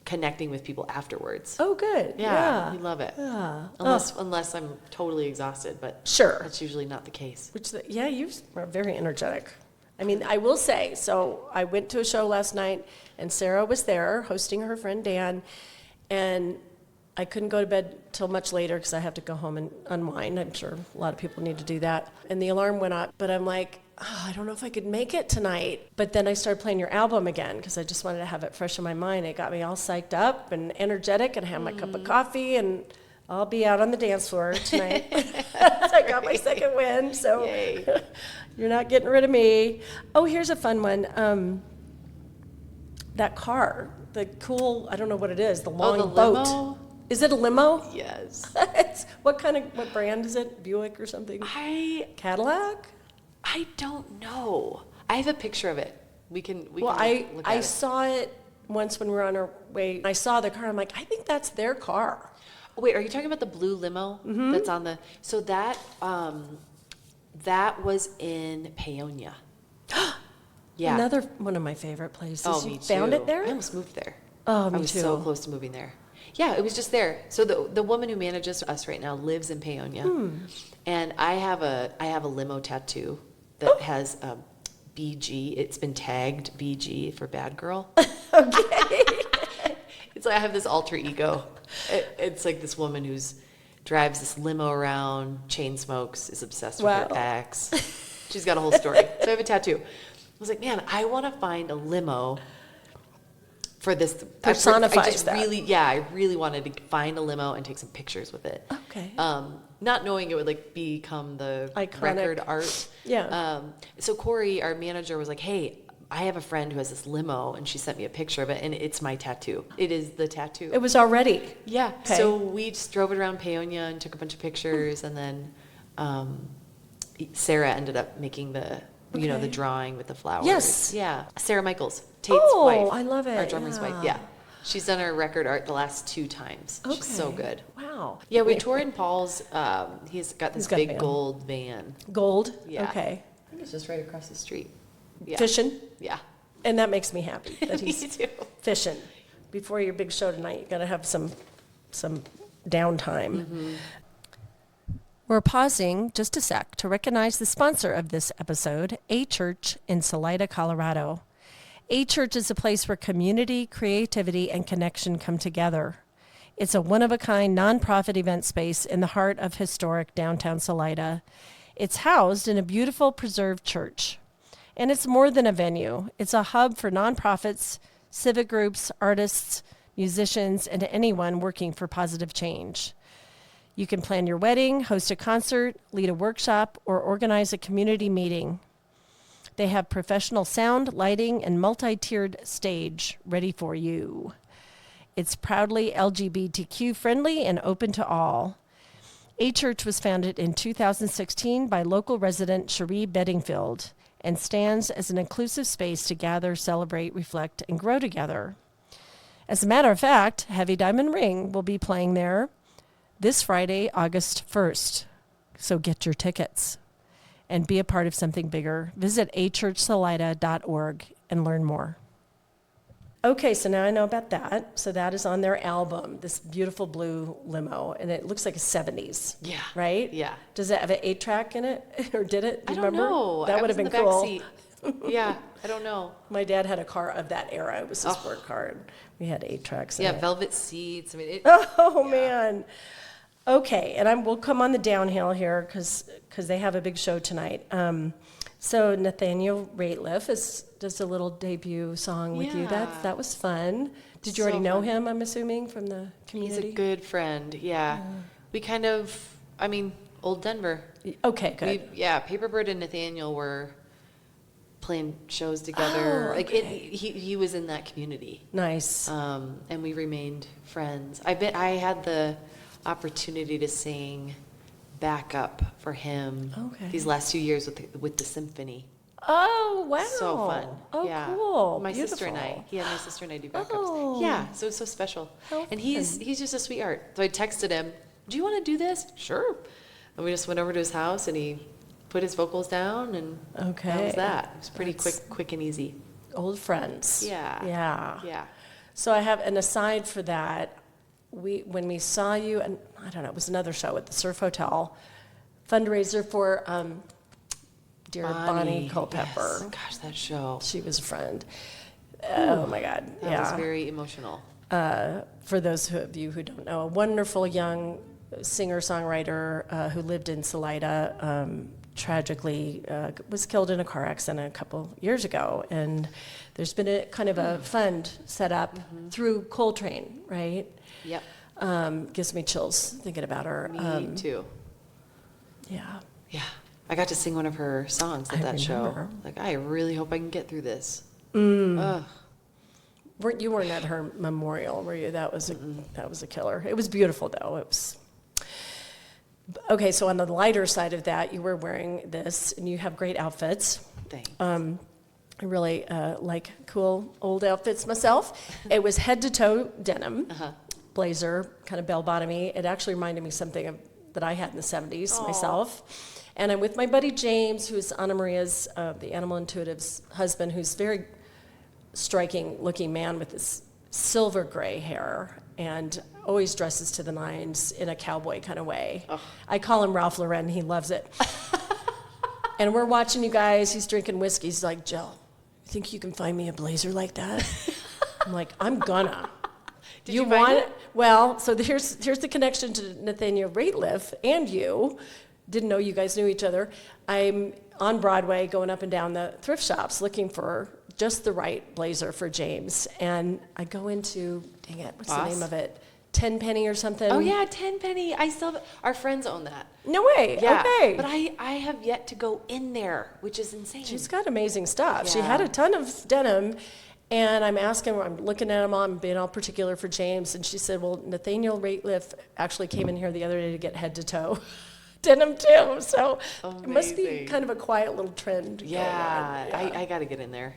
connecting with people afterwards. Oh, good. Yeah. We love it. Yeah. Unless I'm totally exhausted, but Sure. that's usually not the case. Yeah, you are very energetic. I mean, I will say, so I went to a show last night, and Sarah was there hosting her friend Dan, and I couldn't go to bed till much later because I have to go home and unwind. I'm sure a lot of people need to do that. And the alarm went up, but I'm like, I don't know if I could make it tonight. But then I started playing your album again because I just wanted to have it fresh in my mind. It got me all psyched up and energetic, and I had my cup of coffee, and I'll be out on the dance floor tonight. So I got my second win, so you're not getting rid of me. Oh, here's a fun one. That car, the cool, I don't know what it is, the long the boat. limo? Is it a limo? Yes. What brand is it? Buick or something? Cadillac? I don't know. I have a picture of it. We can look at I it. saw it once when we were on our way. I saw the car. I'm like, I think that's their car. Wait, are you talking about the blue limo that's on the? So that was in Paonia. Yeah. Another one of my favorite places. Oh, You me found too. it there? I almost moved there. Oh, I me was too. so close to moving there. Yeah, it was just there. So the woman who manages us right now lives in Paonia, and I have a limo tattoo that has BG. It's been tagged BG for bad girl. Okay. It's like I have this alter ego. It's like this woman who's drives this limo around, chain smokes, is obsessed with her ex. She's got a whole story. So I have a tattoo. I was like, man, I want to find a limo for this. Personifies that. I really wanted to find a limo and take some pictures with it. Okay. Not knowing it would become the Iconic. record art. Yeah. So Corey, our manager, was like, hey, I have a friend who has this limo, and she sent me a picture of it, and it's my tattoo. It is the tattoo. It was already. Yeah. Okay. So we just drove it around Paonia and took a bunch of pictures, and then Sarah ended up making the drawing with the flowers. Yes. Yeah. Sarah Michaels, Tate's wife. I love it. Our drummer's wife. Yeah. She's done our record art the last 2 times. Okay. She's so good. Wow. Yeah, we toured in Paul's. He's got this got a big van. gold van. Gold? Yeah. Okay. I think it's just right across the street. Yeah. Fishing? Yeah. And that makes me happy that Me he's too. fishing. Before your big show tonight, you got to have some downtime. Mm-hmm. We're pausing just a sec to recognize the sponsor of this episode, A Church in Salida, Colorado. A Church is a place where community, creativity, and connection come together. It's a one-of-a-kind nonprofit event space in the heart of historic downtown Salida. It's housed in a beautiful preserved church. And it's more than a venue. It's a hub for nonprofits, civic groups, artists, musicians, and anyone working for positive change. You can plan your wedding, host a concert, lead a workshop, or organize a community meeting. They have professional sound, lighting, and multi-tiered stage ready for you. It's proudly LGBTQ friendly and open to all. A Church was founded in 2016 by local resident Cherie Bedingfield and stands as an inclusive space to gather, celebrate, reflect, and grow together. As a matter of fact, Heavy Diamond Ring will be playing there this Friday, August 1st. So get your tickets and be a part of something bigger. Visit achurchsalida.org and learn more. Okay, so now I know about that. So that is on their album, this beautiful blue limo, and it looks like a 70s. Yeah. Right? Yeah. Does it have an 8-track in it? Or did it? Do I you don't remember? know. That I would was have in been the cool. back seat. Yeah, I don't know. My dad had a car of that era. It was a sport car. And we had 8 tracks in Yeah, it. velvet seats. I mean, Oh, man. Okay, and we'll come on the downhill here because they have a big show tonight. So Nathaniel Rateliff does a little debut song with you. Yeah. That was fun. Did you So already know fun. him, I'm assuming, from the community? He's a good friend. Yeah. We kind of, old Denver. Okay, good. Paperbird and Nathaniel were playing shows together. Oh, okay. He was in that community. Nice. And we remained friends. I had the opportunity to sing backup for him Okay. these last 2 years with the symphony. Oh, wow. So fun. Oh, yeah. cool. My sister and I. Beautiful. He had my sister and I do backups. Oh. Yeah, so it's so special. How And he's just a sweetheart. So I texted him, "Do you want to do this?" "Sure." And we just went over to his house and he put his vocals down and that Okay. was that. It was pretty quick and easy. Old friends. Yeah. Yeah. Yeah. So I have an aside for that. When we saw you, and I don't know, it was another show at the Surf Hotel, fundraiser for dear Bonnie Culpepper. Yes. Gosh, that show. She was a friend. Oh my God. That was very emotional. For those of you who don't know, a wonderful young singer-songwriter who lived in Salida, tragically was killed in a car accident a couple years ago. And there's been a kind of a fund set up through Coltrane, right? Yep. Gives me chills thinking about her. Me too. Yeah. Yeah. I got to sing one of her songs at that show. remember. Like, I really hope I can get through this. You weren't at her memorial, were you? That was a killer. It was beautiful, though. It was. Okay, so on the lighter side of that, you were wearing this, and you have great outfits. Thanks. I really like cool old outfits myself. It was head-to-toe denim, blazer, kind of bell-bottomy. It actually reminded me something that I had in the 70s myself. And I'm with my buddy James, who's Anna Maria's, the Animal Intuitive's husband, who's very striking-looking man with this silver gray hair and always dresses to the nines in a cowboy kind of way. I call him Ralph Lauren. He loves it. And we're watching you guys. He's drinking whiskey. He's like, "Jill, you think you can find me a blazer like that?" I'm like, "I'm gonna." Did you find it? Well, so here's the connection to Nathaniel Rateliff and you. Didn't know you guys knew each other. I'm on Broadway going up and down the thrift shops looking for just the right blazer for James. And I go into, dang it, what's the name of it? Tenpenny or something? Oh, yeah, Tenpenny. I still, our friends own that. No way. Yeah. Okay. But I have yet to go in there, which is insane. She's got amazing stuff. She Yeah. had a ton of denim. And I'm asking her, I'm looking at them all, I'm being all particular for James. And she said, well, Nathaniel Rateliff actually came in here the other day to get head to toe denim too. So it must be Amazing. kind of a quiet little trend. going Yeah, on. I got to get in there.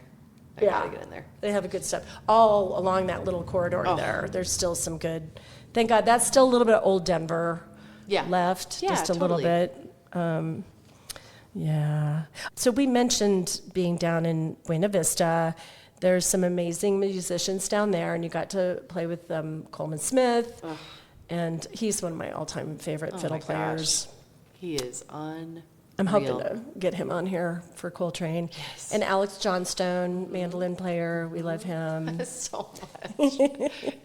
I Yeah. got to get in there. They have a good stuff. All along that little corridor there, there's still some good. Thank God, that's still a little bit of old Denver Yeah. left, Yeah, just a little totally. bit. Yeah. So we mentioned being down in Buena Vista. There's some amazing musicians down there, and you got to play with Coleman Smith, and he's one of my all-time favorite fiddle my players. gosh. He is unreal. I'm hoping to get him on here for Coltrane. Yes. And Alex Johnstone, mandolin player, we love him. So much.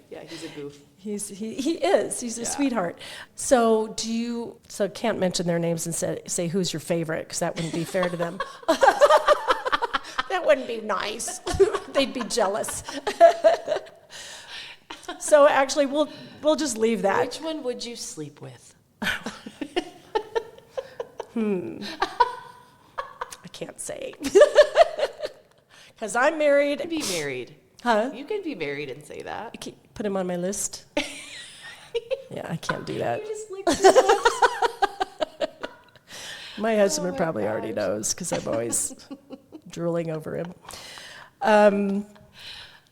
Yeah, he's a goof. He is. He's a sweetheart. So can't mention their names and say who's your favorite, because that wouldn't be fair to them. That wouldn't be nice. They'd be jealous. So actually, we'll just leave that. Which one would you sleep with? I can't say. Because I'm married. Be married. Huh? You could be married and say that. Put him on my list. Yeah, I can't do that. You just like My husband my probably already gosh. knows, because I'm always drooling over him. Oh,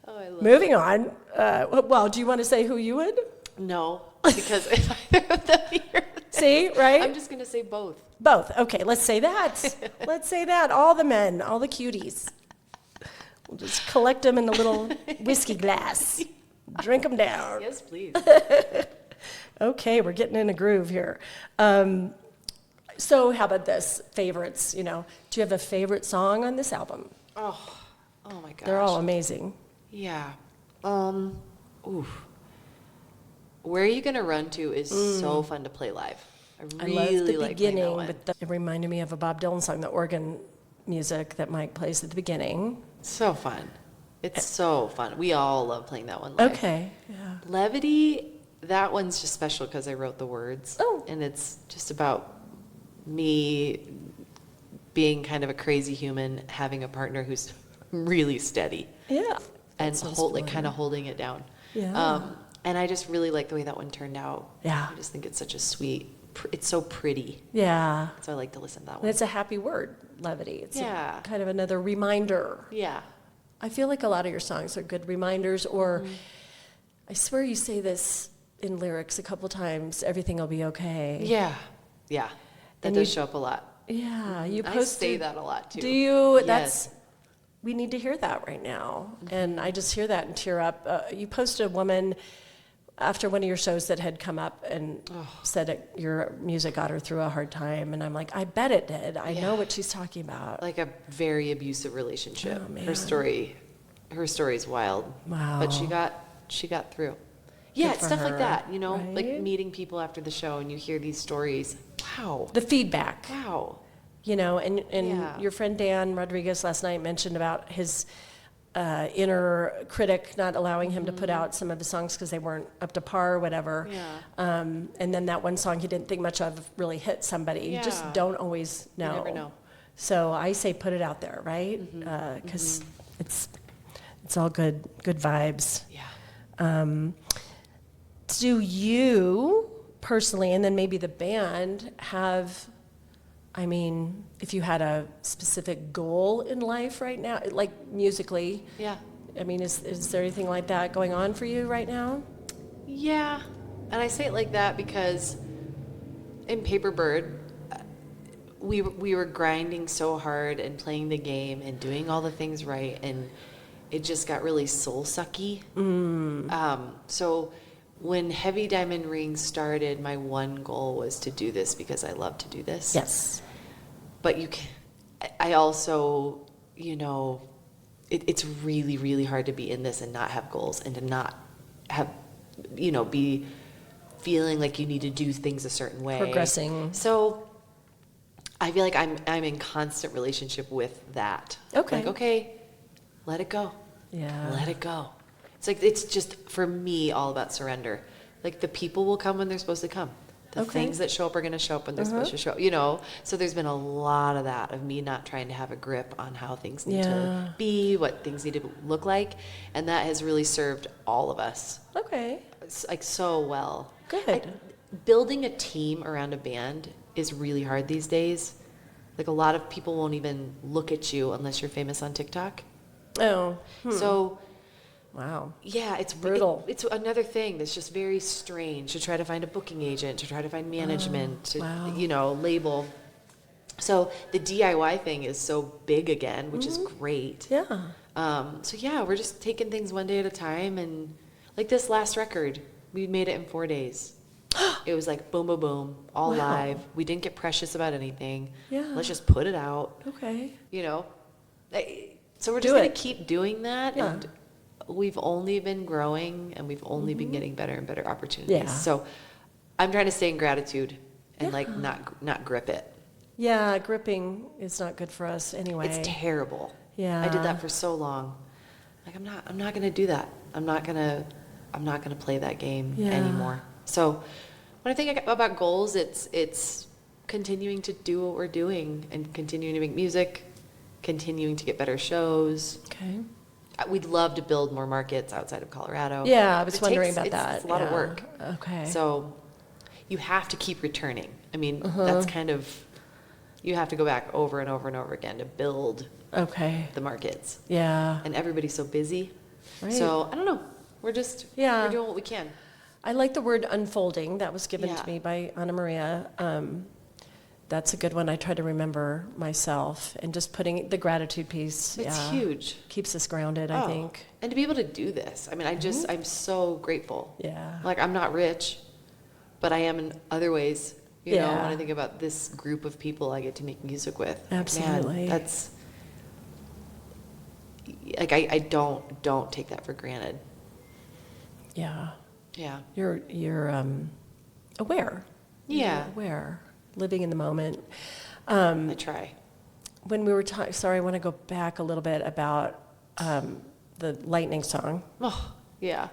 I love Moving on. Well, do you want to say who you would? No, because if either of them here, See, right? I'm just going to say both. Both. Okay, let's say that. Let's say that. All the men, all the cuties. We'll just collect them in a little whiskey glass. Drink them down. Yes, please. Okay, we're getting in a groove here. So how about this? Favorites, do you have a favorite song on this album? Oh my gosh. They're all amazing. Yeah. Oof. Where Are You Gonna Run To is so fun to play live. I I really love the like playing that beginning, one. but it reminded me of a Bob Dylan song, the organ music that Mike plays at the beginning. So fun. It's so fun. We all love playing that one live. Okay, yeah. Levity, that one's just special because I wrote the words. Oh. And it's just about me being kind of a crazy human, having a partner who's really steady Yeah. and sounds kind of holding it down. Yeah. And I just really like the way that one turned out. Yeah. I just think it's such a sweet, it's so pretty. Yeah. So I like to listen to that And one. it's a happy word. levity. It's kind of another reminder. Yeah. I feel like a lot of your songs are good reminders, or I swear you say this in lyrics a couple times, everything will be okay. Yeah. Yeah. That does show up a lot. Yeah. You I say that a lot too. Do you? Yes. We need to hear that right now. And I just hear that and tear up. You posted a woman after one of your shows that had come up and said your music got her through a hard time. And I'm like, I bet it did. I know what she's talking about. Like a very abusive relationship. Oh, man. Her story is wild. Wow. But she got through. Yeah, it's stuff like that, right? like meeting people after the show and you hear these stories. Wow. The feedback. Wow. And your friend Dan Rodriguez last night mentioned about his inner critic not allowing him to put out some of his songs because they weren't up to par or whatever. Yeah. And then that one song he didn't think much of really hit somebody. You just don't always know. You never know. So I say put it out there, right? Because it's all good vibes. Yeah. Do you personally, and then maybe the band, have, if you had a specific goal in life right now, like musically? Yeah. Is there anything like that going on for you right now? Yeah. And I say it like that because in Paperbird, we were grinding so hard and playing the game and doing all the things right, and it just got really soul-sucky. So when Heavy Diamond Rings started, my one goal was to do this because I love to do this. Yes. But I also, it's really, really hard to be in this and not have goals and to not have, be feeling like you need to do things a certain way. Progressing. So I feel like I'm in constant relationship with that. Okay. Like, okay, let it go. Yeah. Let it go. It's just, for me, all about surrender. Like, the people will come when they're supposed to come. The things that show up are going to show up when they're supposed to show up, So there's been a lot of that, of me not trying to have a grip on how things need to be, what things need to look like. And that has really served all of us. Okay. So well. Good. Building a team around a band is really hard these days. Like, a lot of people won't even look at you unless you're famous on TikTok. Oh. So... Wow. Yeah, it's brutal. It's another thing that's just very strange, to try to find a booking agent, to try to find management, label. So the DIY thing is so big again, which is great. Yeah. We're just taking things one day at a time. And like this last record, we made it in 4 days. It was like boom, boom, boom, all live. We didn't get precious about anything. Yeah. Let's just put it out. Okay. So we're just going to keep doing that. Yeah. And we've only been growing, and we've only been getting better and better opportunities. Yeah. So I'm trying to stay in gratitude and not grip it. Yeah, gripping is not good for us anyway. It's terrible. Yeah. I did that for so long. Like, I'm not going to do that. I'm not going to play that game anymore. So when I think about goals, it's continuing to do what we're doing and continuing to make music, continuing to get better shows. Okay. We'd love to build more markets outside of Colorado. Yeah, I was wondering about that. It's a lot of work. Okay. So you have to keep returning. That's kind of, you have to go back over and over and over again to build the markets. Yeah. And everybody's so busy. Right. So I don't know. We're just we're doing what we can. I like the word unfolding. That was given to me by Anna Maria. That's a good one. I try to remember myself, and just putting the gratitude piece. It's huge. Keeps us grounded, I think. And to be able to do this. I'm so grateful. Yeah. Like, I'm not rich, but I am in other ways. When I think about this group of people I get to make music with. Absolutely. Man, that's, like, I don't take that for granted. Yeah. Yeah. You're aware. Yeah. You're aware. Living in the moment. I try. When we were talking, sorry, I want to go back a little bit about the lightning song. Oh, yeah.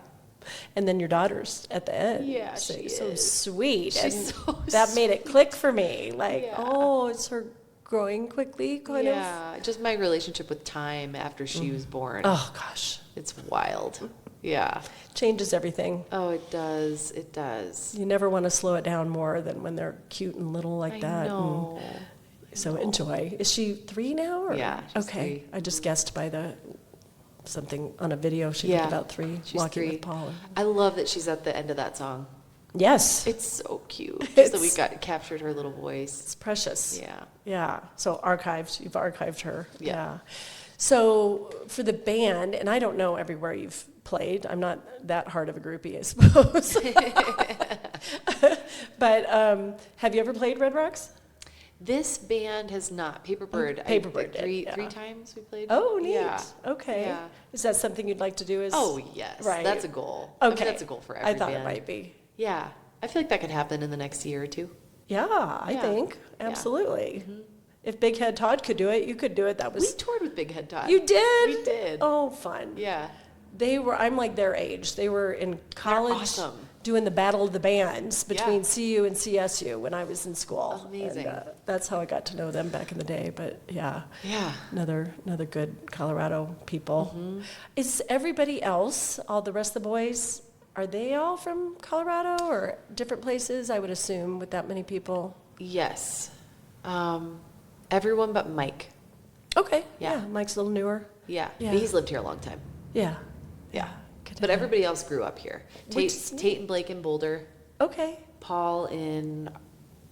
And then your daughter's at the end. Yeah, so, she so is. sweet. She's and so that made it click for me. Like, Yeah. it's her growing quickly, kind of. Yeah, just my relationship with time after she was born. Oh, gosh. It's wild. Yeah. Changes everything. Oh, it does. It does. You never want to slow it down more than when they're cute and little like that. I know. So enjoy. Is she 3 now? Or? Yeah, she's okay. 3. I just guessed by something on a video. She looked about 3, she's walking 3. with Paul. I love that she's at the end of that song. Yes. It's so cute. Just that we captured her little voice. It's precious. Yeah. Yeah. So you've archived her. Yeah. So for the band, and I don't know everywhere you've played. I'm not that hard of a groupie, I suppose. But have you ever played Red Rocks? This band has not. Paperbird. Paperbird three did, times we played. Oh, neat. Yeah. Okay. Yeah. Is that something you'd like to do? Oh, yes. Right. That's a goal. Okay. I mean, that's a goal for every I thought band. it might be. Yeah. I feel like that could happen in the next year or 2. Yeah, I think. Absolutely. Mm-hmm. If Big Head Todd could do it, you could do it. We toured with Big Head Todd. You did? We did. Oh, fun. Yeah. I'm like their age. They were in college. They're awesome. Doing the battle of the bands between Yeah. CU and CSU when I was in school. Amazing. And, that's how I got to know them back in the day. But yeah, another good Colorado people. Mm-hmm. Is everybody else, all the rest of the boys, are they all from Colorado or different places? I would assume with that many people. Yes. Everyone but Mike. Okay. Yeah. Mike's a little newer. Yeah. Yeah. But he's lived here a long time. Yeah. Yeah. Good But to everybody else grew up here. Which is Tate and Blake in Boulder. Okay. Paul in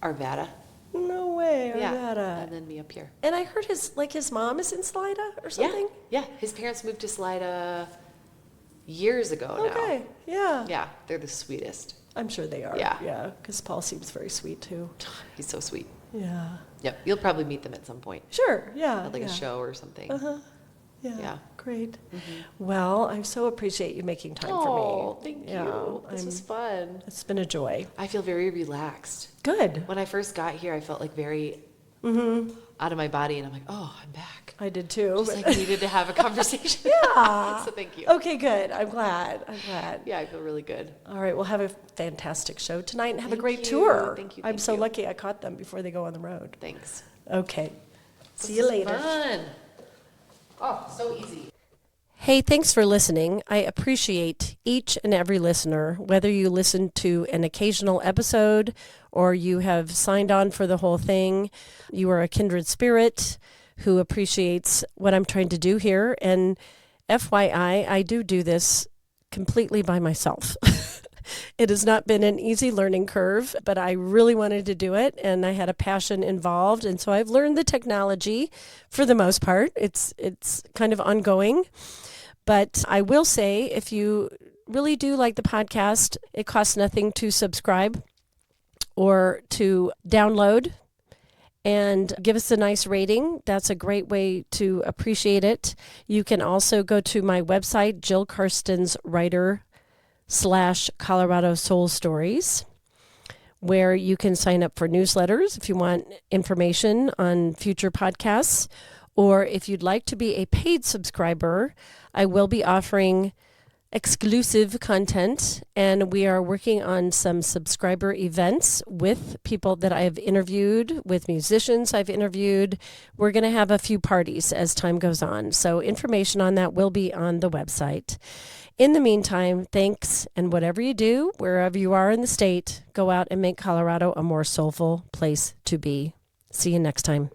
Arvada. No way. Yeah. Arvada. And then me up here. And I heard his mom is in Salida or something. Yeah. His parents moved to Salida years ago now. Okay. Yeah. Yeah. They're the sweetest. I'm sure they are. Yeah. Yeah. Because Paul seems very sweet too. He's so sweet. Yeah. Yep. You'll probably meet them at some point. Sure. Yeah. At like a show or something. Uh-huh. Yeah. Yeah. Great. Well, I so appreciate you making time for Oh, me. thank you. This was fun. It's been a joy. I feel very relaxed. Good. When I first got here, I felt like very out of my body, and I'm like, oh, I'm back. I did too. Just like needed to have a conversation. Yeah. So thank you. Okay, good. I'm glad. Yeah, I feel really good. All right, we'll have a fantastic show tonight and have a Thank great you. tour. Thank you, I'm thank so you. lucky I caught them before they go on the road. Thanks. Okay. See This you is later. Fun. Oh, so easy. Hey, thanks for listening. I appreciate each and every listener, whether you listen to an occasional episode or you have signed on for the whole thing. You are a kindred spirit who appreciates what I'm trying to do here. And FYI, I do this completely by myself. It has not been an easy learning curve, but I really wanted to do it, and I had a passion involved, and so I've learned the technology for the most part. It's kind of ongoing, but I will say if you really do like the podcast, it costs nothing to subscribe or to download and give us a nice rating. That's a great way to appreciate it. You can also go to my website, Jill Karsten's Writer /Colorado Soul Stories, where you can sign up for newsletters if you want information on future podcasts, or if you'd like to be a paid subscriber, I will be offering exclusive content, and we are working on some subscriber events with people that I've interviewed, with musicians I've interviewed. We're going to have a few parties as time goes on, so information on that will be on the website. In the meantime, thanks, and whatever you do, wherever you are in the state, go out and make Colorado a more soulful place to be. See you next time.